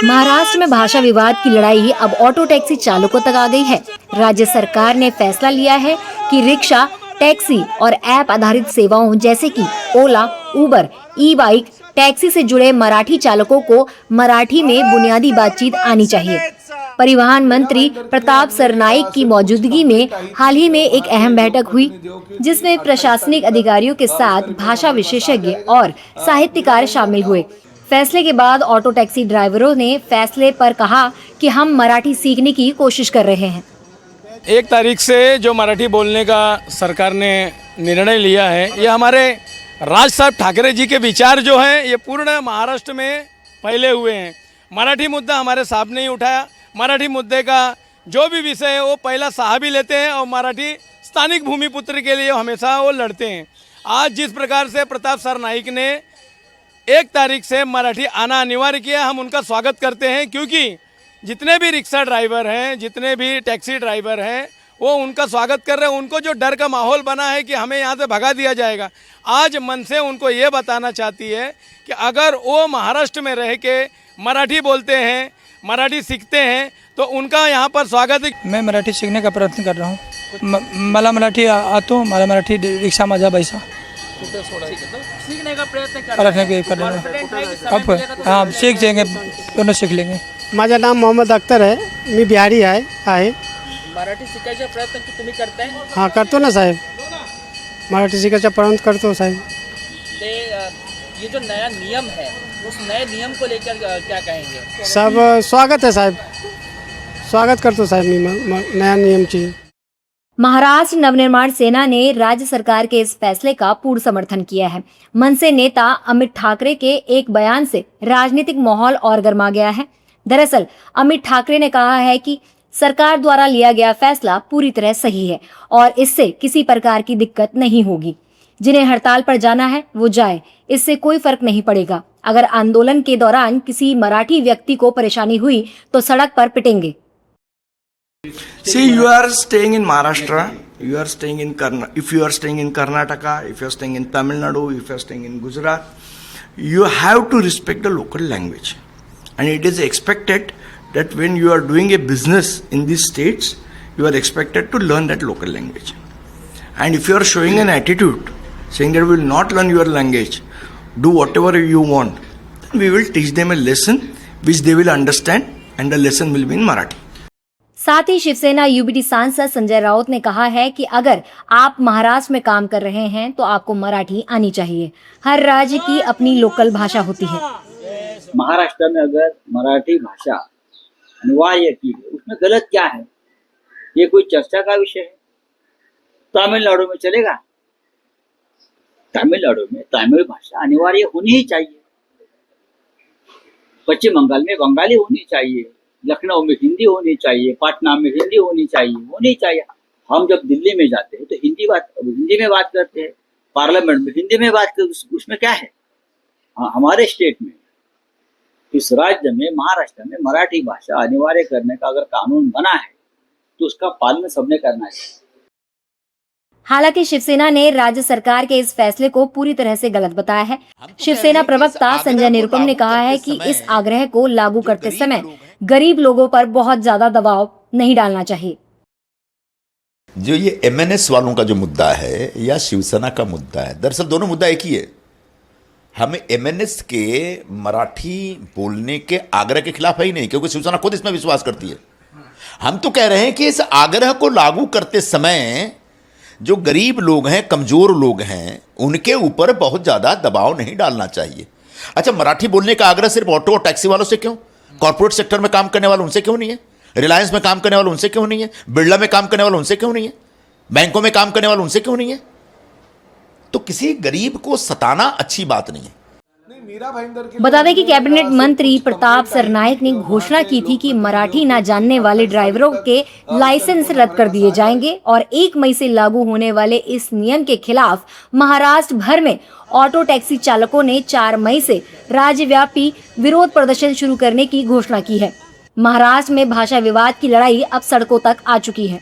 महाराष्ट्र में भाषा विवाद की लड़ाई अब ऑटो टैक्सी चालकों तक आ गई है। राज्य सरकार ने फैसला लिया है कि रिक्शा, टैक्सी और ऐप आधारित सेवाओं जैसे कि ओला, उबर, ई बाइक, टैक्सी से जुड़े मराठी चालकों को मराठी में बुनियादी बातचीत आनी चाहिए। परिवहन मंत्री प्रताप सरनाईक की मौजूदगी में हाल ही में एक अहम बैठक हुई, जिसमें प्रशासनिक अधिकारियों के साथ भाषा विशेषज्ञ और साहित्यकार शामिल हुए। फैसले के बाद ऑटो टैक्सी ड्राइवरों ने फैसले पर कहा कि हम मराठी सीखने की कोशिश कर रहे हैं। 1 तारीख से जो मराठी बोलने का सरकार ने निर्णय लिया है, ये हमारे राज साहब ठाकरे जी के विचार जो हैं ये पूर्ण महाराष्ट्र में फैले हुए हैं। मराठी मुद्दा हमारे साहब ने ही उठाया। मराठी मुद्दे का जो भी विषय है वो पहला साहब ही लेते हैं और मराठी स्थानिक भूमिपुत्र के लिए हमेशा वो लड़ते हैं। आज जिस प्रकार से प्रताप सरनाईक ने 1 तारीख से मराठी आना अनिवार्य किया, हम उनका स्वागत करते हैं, क्योंकि जितने भी रिक्शा ड्राइवर हैं, जितने भी टैक्सी ड्राइवर हैं, वो उनका स्वागत कर रहे हैं। उनको जो डर का माहौल बना है कि हमें यहाँ से भगा दिया जाएगा, आज मन से उनको ये बताना चाहती है कि अगर वो महाराष्ट्र में रह के मराठी बोलते हैं, मराठी सीखते हैं, तो उनका यहाँ पर स्वागत है। मैं मराठी सीखने का प्रयत्न कर रहा हूँ। मला मराठी आतो, मला मराठी रिक्षा माझा पैसा सीखने का प्रयत्न कर रहा हूँ। हाँ, सीख जाएंगे, दोनों सीख लेंगे। माझं नाम मोहम्मद अख्तर आहे, मी बिहारी आहे। मराठी शिकायचा प्रयत्न तुम्ही करताय? हाँ, करतो ना साहेब, मराठी शिकायचा प्रयत्न करतो साहेब। ते ये जो नया नियम है, उस नए नियम को लेकर क्या कहेंगे? सब स्वागत है साहेब, स्वागत करतो साहेब मी नया नियमची। महाराष्ट्र नवनिर्माण सेना ने राज्य सरकार के इस फैसले का पूर्ण समर्थन किया है। मनसे नेता अमित ठाकरे के एक बयान से राजनीतिक माहौल और गर्मा गया है। दरअसल अमित ठाकरे ने कहा है कि सरकार द्वारा लिया गया फैसला पूरी तरह सही है और इससे किसी प्रकार की दिक्कत नहीं होगी। जिन्हें हड़ताल पर जाना है वो जाए, इससे कोई फर्क नहीं पड़ेगा। अगर आंदोलन के दौरान किसी मराठी व्यक्ति को परेशानी हुई तो सड़क पर पिटेंगे। See, you are staying in Maharashtra, you are staying in if you are staying in Karnataka, if you are staying in Tamil Nadu, if you are staying in Gujarat, you have to respect the local language. And it is expected that when you are doing a business in these states, you are expected to learn that local language. And if you are showing an attitude, saying that we will not learn your language, do whatever you want, then we will teach them a lesson which they will understand, and the lesson will be in Marathi. साथ ही Shiv Sena UBT सांसद संजय राउत ने कहा है कि अगर आप महाराष्ट्र में काम कर रहे हैं तो आपको मराठी आनी चाहिए। हर राज्य की अपनी लोकल भाषा होती है। महाराष्ट्र में अगर मराठी भाषा अनिवार्य की है, उसमें गलत क्या है? ये कोई चर्चा का विषय है? तमिलनाडु में चलेगा? तमिलनाडु में तमिल भाषा अनिवार्य होनी ही चाहिए। पश्चिम बंगाल में बंगाली होनी चाहिए, लखनऊ में हिंदी होनी चाहिए, पटना में हिंदी होनी चाहिए। हम जब दिल्ली में जाते हैं तो हिंदी में बात करते हैं, पार्लियामेंट में हिंदी में बात करते, उसमें क्या है? हमारे स्टेट में, इस राज्य में, महाराष्ट्र में मराठी भाषा अनिवार्य करने का अगर कानून बना है तो उसका पालन सबने करना है। हालांकि शिवसेना ने राज्य सरकार के इस फैसले को पूरी तरह से गलत बताया है। शिवसेना प्रवक्ता संजय निरुपम ने कहा है कि इस आग्रह को लागू करते समय गरीब लोगों पर बहुत ज्यादा दबाव नहीं डालना चाहिए। जो ये एमएनएस वालों का जो मुद्दा है या शिवसेना का मुद्दा है, दरअसल दोनों मुद्दा एक ही है। हमें एमएनएस के मराठी बोलने के आग्रह के खिलाफ है ही नहीं, क्योंकि शिवसेना खुद इसमें विश्वास करती है। हम तो कह रहे हैं कि इस आग्रह को लागू करते समय जो गरीब लोग हैं, कमजोर लोग हैं, उनके ऊपर बहुत ज्यादा दबाव नहीं डालना चाहिए। अच्छा, मराठी बोलने का आग्रह सिर्फ ऑटो और टैक्सी वालों से क्यों? कॉर्पोरेट सेक्टर में काम करने वालों उनसे क्यों नहीं है? रिलायंस में काम करने वालों उनसे क्यों नहीं है? बिरला में काम करने वालों उनसे क्यों नहीं है? बैंकों में काम करने वालों उनसे क्यों नहीं है? तो किसी गरीब को सताना अच्छी बात नहीं है। बता दें कि कैबिनेट मंत्री प्रताप सरनाईक ने घोषणा की थी कि मराठी ना जानने वाले ड्राइवरों के लाइसेंस रद्द कर दिए जाएंगे और 1 मई से लागू होने वाले इस नियम के खिलाफ महाराष्ट्र भर में ऑटो टैक्सी चालकों ने 4 मई से राज्यव्यापी विरोध प्रदर्शन शुरू करने की घोषणा की है। महाराष्ट्र में भाषा विवाद की लड़ाई अब सड़कों तक आ चुकी है।